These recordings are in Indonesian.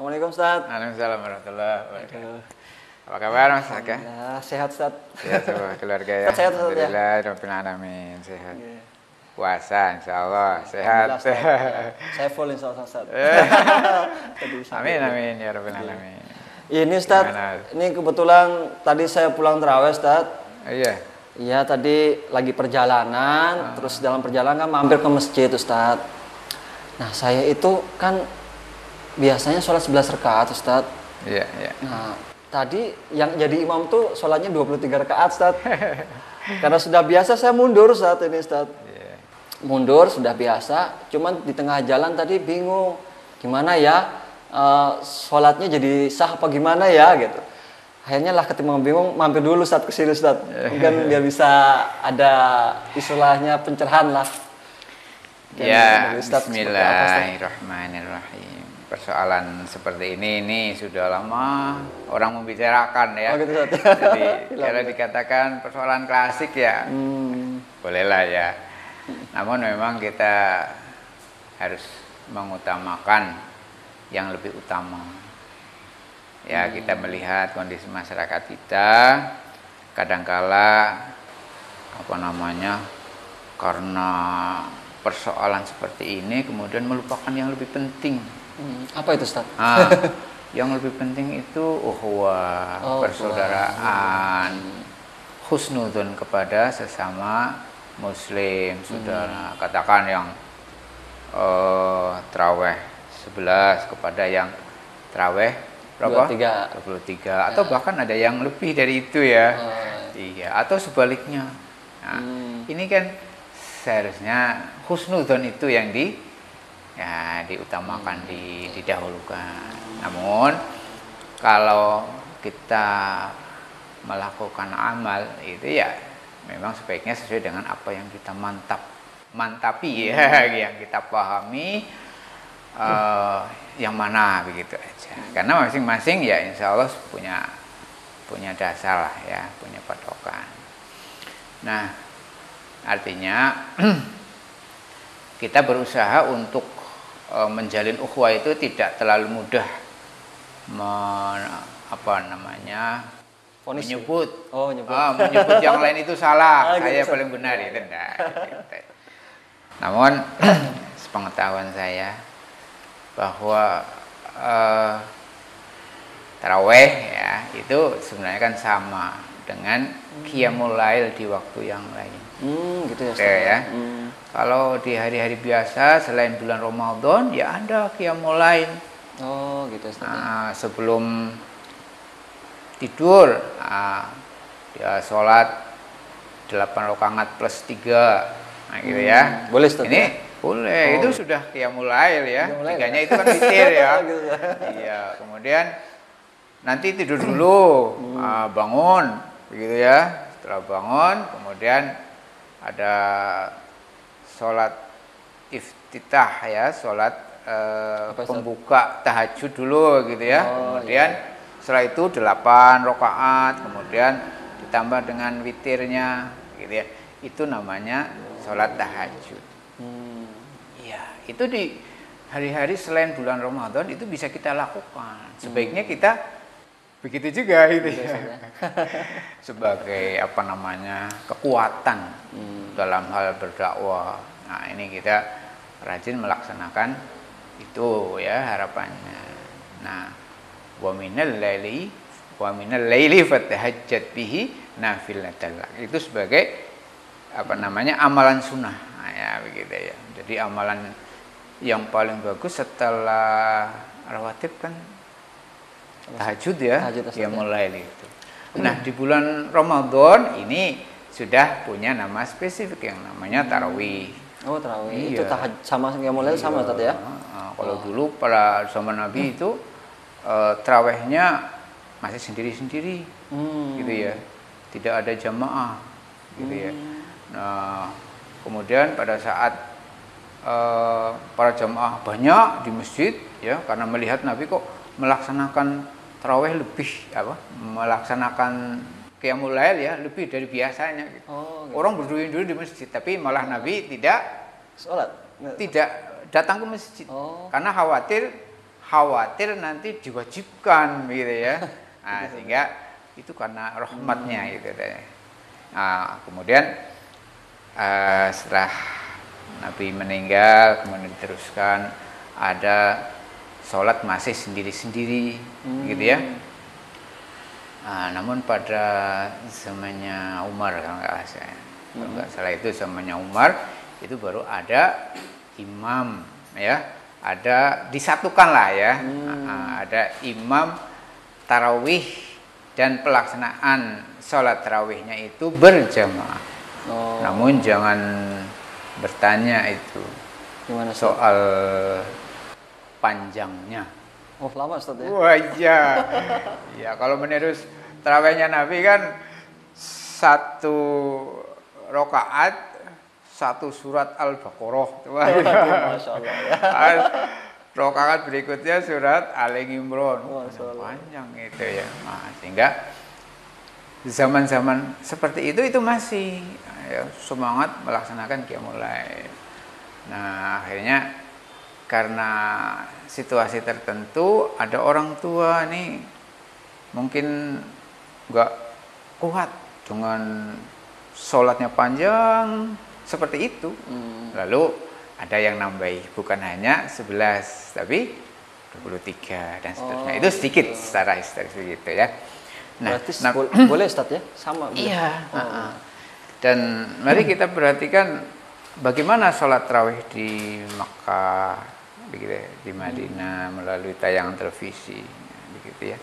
Assalamualaikum Ustaz. Waalaikumsalam warahmatullahi wabarakatuh. Aduh. Apa kabar Mas Aka? Alhamdulillah, sehat Ustaz. Sehat semua keluarga ya. Ustaz sehat Ustaz ya? Alhamdulillah, rabbil alamin sehat. Iya. Puasa insyaallah sehat. Alhamdulillah, Ustaz. Ya. Saya full insyaallah Ustaz. Tadi sampai- Amin amin ya rabbil alamin. Ini Ustaz, Gimana? ini kebetulan tadi saya pulang tarawih Ustaz. Iya. Iya tadi lagi perjalanan, terus dalam perjalanan kan mampir ke masjid Ustaz. Nah saya itu kan biasanya sholat 11 rakaat Ustaz. Iya, iya. Nah tadi yang jadi imam tuh sholatnya 23 rakaat Ustaz. Karena sudah biasa saya mundur saat ini Ustaz. Iya. Mundur sudah biasa, cuman di tengah jalan tadi bingung gimana ya sholatnya jadi sah apa gimana ya gitu. Akhirnya lah ketimbang bingung mampir dulu Ustaz ke sini Ustaz. Mungkin biar bisa ada istilahnya pencerahan lah. Dan Ya, dari Ustaz seperti apa, Ustaz? bismillahirrahmanirrahim. Persoalan seperti ini sudah lama orang membicarakan ya. Oh gitu Ustaz. Jadi kalau dikatakan persoalan klasik ya, bolehlah ya. Namun memang kita harus mengutamakan yang lebih utama. Ya, kita melihat kondisi masyarakat kita kadangkala karena persoalan seperti ini kemudian melupakan yang lebih penting. Apa itu Ustaz? Yang lebih penting itu ukhuwah, persaudaraan, husnudzon kepada sesama muslim, saudara. Katakan yang traweh 11 kepada yang traweh berapa? 23 atau bahkan ada yang lebih dari itu ya. Iya, atau sebaliknya. Nah, ini kan seharusnya husnudzon itu yang diutamakan, didahulukan. Namun kalau kita melakukan amal itu ya memang sebaiknya sesuai dengan apa yang kita mantapi ya, yang kita pahami. Yang mana begitu aja, karena masing-masing ya insya Allah punya dasar lah ya, punya patokan. Nah artinya kita berusaha untuk menjalin ukhuwah itu tidak terlalu mudah menyebut menyebut yang lain itu salah, saya paling benar itu enggak gitu. Namun sepengetahuan saya bahwa taraweh ya itu sebenarnya kan sama dengan qiyamul lail di waktu yang lain. Gitu ya, Ya. Kalau di hari-hari biasa selain bulan Ramadan ya ada qiyamul lail. Oh gitu Ustaz. Sebelum tidur dia sholat 8 rakaat plus 3 gitu ya. Boleh Ustaz. Ini boleh, itu sudah qiyamul lail ya. Tiganya itu kan witir ya. Iya, kemudian nanti tidur dulu, bangun, begitu ya. Setelah bangun, kemudian ada sholat iftitah ya, sholat pembuka tahajud dulu gitu ya. Kemudian setelah itu 8 rakaat, kemudian ditambah dengan witirnya, gitu ya. Itu namanya sholat tahajud. Itu di hari-hari selain bulan Ramadan itu bisa kita lakukan. Sebaiknya kita begitu juga gitu ya. Sebagai kekuatan dalam hal berdakwah. Nah, ini kita rajin melaksanakan itu ya harapannya. Nah, wa minal laili fatahajjat bihi nafilatan lak. Itu sebagai amalan sunnah. Nah, ya begitu ya. Jadi amalan yang paling bagus setelah rawatib kan tahajud ya, qiyamul lail itu. Nah, di bulan Ramadan ini sudah punya nama spesifik yang namanya tarawih. Oh, tarawih. Iya. Itu sama qiyamul lail sama Ustaz ya? Kalau dulu pada zaman Nabi itu tarawihnya masih sendiri-sendiri. Gitu ya. Tidak ada jamaah gitu ya. Nah, kemudian pada saat para jamaah banyak di masjid ya, karena melihat Nabi kok melaksanakan tarawih melaksanakan qiyamul lail ya lebih dari biasanya gitu. Gitu. Orang berduyun-duyun di masjid, tapi malah Nabi tidak sholat, tidak datang ke masjid. Karena khawatir khawatir nanti diwajibkan gitu ya. Nah, sehingga itu karena rahmatnya gitu deh. Nah, kemudian setelah Nabi meninggal, kemudian diteruskan ada sholat masih sendiri-sendiri gitu ya. Nah, namun pada zamannya Umar kalau nggak salah itu zamannya Umar itu baru ada imam ya, ada disatukan lah ya. Ada imam tarawih dan pelaksanaan sholat tarawihnya itu berjamaah. Namun jangan bertanya itu Gimana, Ustaz? soal panjangnya. Oh, lama Ustaz ya? Wah iya. Ya kalau menurut tarawihnya Nabi kan 1 rakaat 1 surat Al-Baqarah. Masya Allah ya. Rakaat berikutnya surat Al-Imran. Masya Panjang itu ya. Nah, sehingga zaman-zaman seperti itu masih ya, semangat melaksanakan qiyamul lail. Nah, akhirnya karena situasi tertentu ada orang tua nih mungkin nggak kuat dengan sholatnya panjang seperti itu. Lalu ada yang nambahi bukan hanya 11 tapi 23 dan seterusnya. Itu sedikit secara historis begitu ya. Nah, berarti boleh Ustaz ya? Sama. Iya. Dan mari kita perhatikan bagaimana sholat tarawih di Makkah, begitu ya, di Madinah melalui tayangan televisi, begitu ya.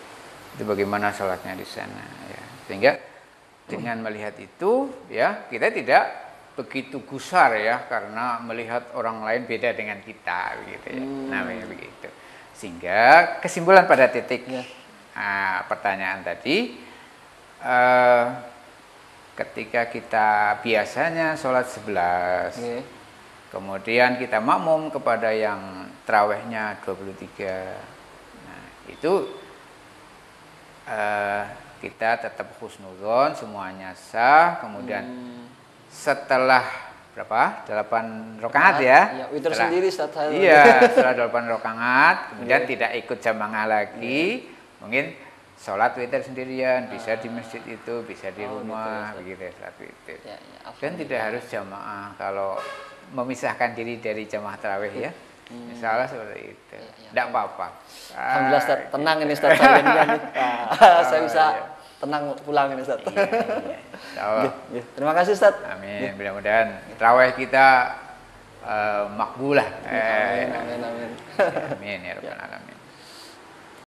Itu bagaimana sholatnya di sana, ya. Sehingga dengan melihat itu, ya kita tidak begitu gusar ya karena melihat orang lain beda dengan kita, begitu ya. Nah, begitu. Sehingga kesimpulan pada titik pertanyaan tadi. Ketika kita biasanya sholat 11, kemudian kita makmum kepada yang tarawihnya 23, nah itu kita tetap husnudzon, semuanya sah. Kemudian setelah berapa? 8 rakaat ya? Ya, witir sendiri Ustaz. Iya, setelah 8 rakaat, kemudian tidak ikut jamaah lagi, mungkin sholat witir sendirian, bisa di masjid itu, bisa di rumah, begitu ya, sholat witir. Dan tidak harus jamaah kalau memisahkan diri dari jamaah tarawih ya. Misalnya seperti itu. Tidak apa-apa. Alhamdulillah Ustaz, tenang ini Ustaz saya nih. Saya bisa tenang pulang ini Ustaz. Terima kasih Ustaz. Amin. Mudah-mudahan tarawih kita makbulah. Amin. Amin ya rabbal alamin.